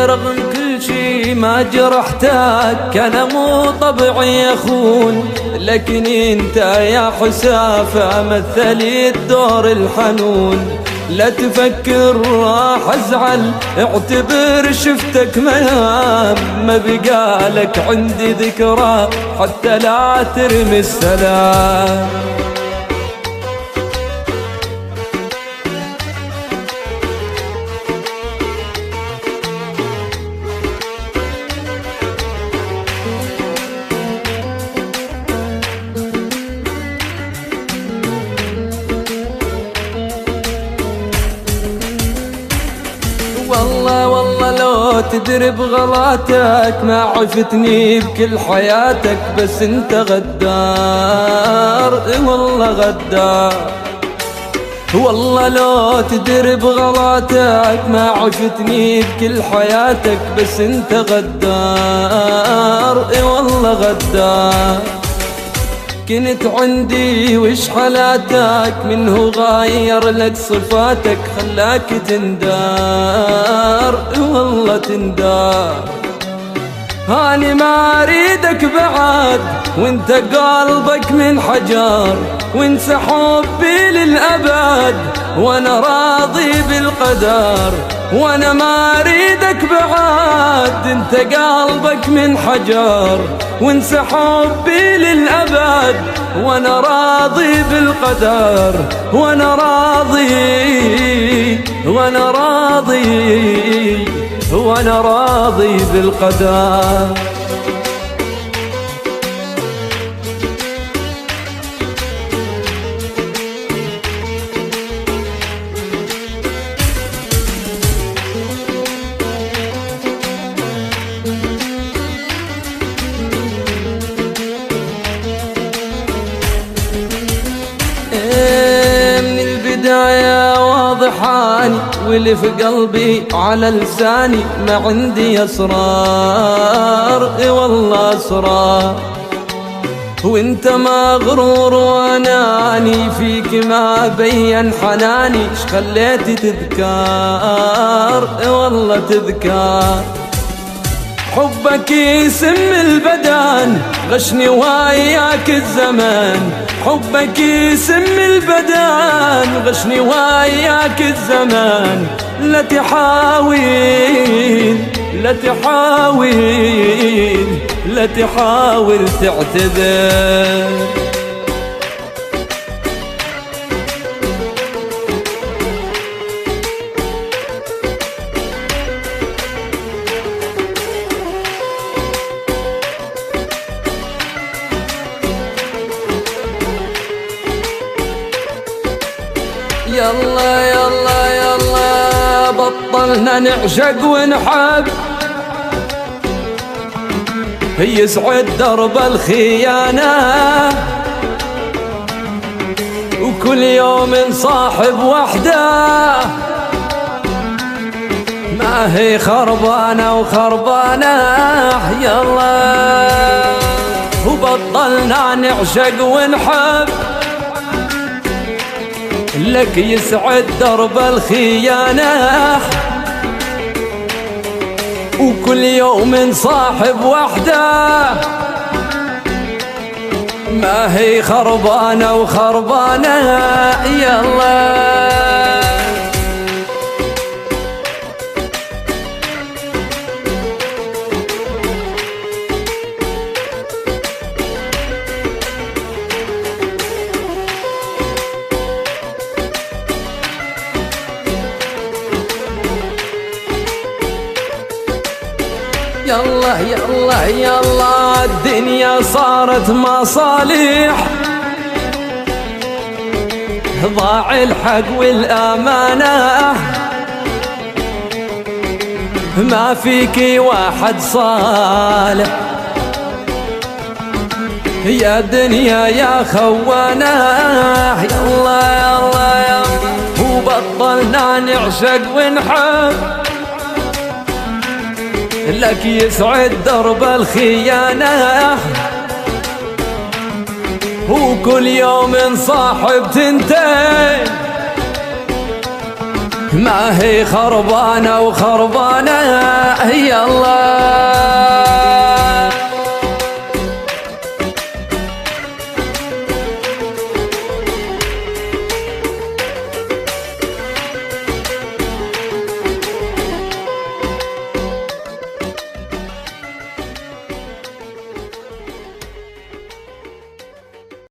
رغم كل شي ما جرحتك، انا مو طبعي اخون، لكن انت يا حسافة مثلي الدور الحنون. لا تفكر راح ازعل، اعتبر شفتك منام، ما بقالك عندي ذكرى حتى لا ترمي السلام. والله لو تدري بغلاتك ما عفتني بكل حياتك، بس انت غدار، والله غدار. والله لو تدري بغلاتك ما عفتني بكل حياتك، بس انت غدار، والله غدار. كنت عندي وش حالاتك، منه غاير لك صفاتك، خلاك تندار، والله تندار. هاني ما اريدك بعد وانت قلبك من حجر، وانسى حبي للأبد وانا راضي بالقدر. وانا ما اريدك بعد انت قلبك من حجر، وانسى حبي للأبد وانا راضي بالقدر. وانا راضي وانا راضي وانا راضي بالقدر. واضحاني واللي في قلبي على لساني، ما عندي اسرار، والله اسرار. وانت مغرور واناني، فيك ما بين حناني، ايش خليتي تذكار، والله تذكار. حبك يسم البدن غشني وياك الزمان، حبك يسم البدن غشني وياك الزمان. لا تحاول لا تحاول لا تحاول تعتذر. يلا يلا يلا بطلنا نعشق ونحب، يسعد درب الخيانة، وكل يوم صاحب وحده، ما هي خربانة وخربانة. يلا وبطلنا نعشق ونحب، لك يسعد درب الخيانة، وكل يوم صاحب وحده، ما هي خربانة وخربانة. يلا يلا يلا يلا الدنيا صارت مصالح، ضاع الحق والأمانة، ما فيكي واحد صالح يا دنيا يا خوانة. يلا يلا يلا وبطلنا نعشق ونحب، لك يسعد درب الخيانة، وكل يوم صاحب تنتين، ما هي خربانة وخربانة هي الله.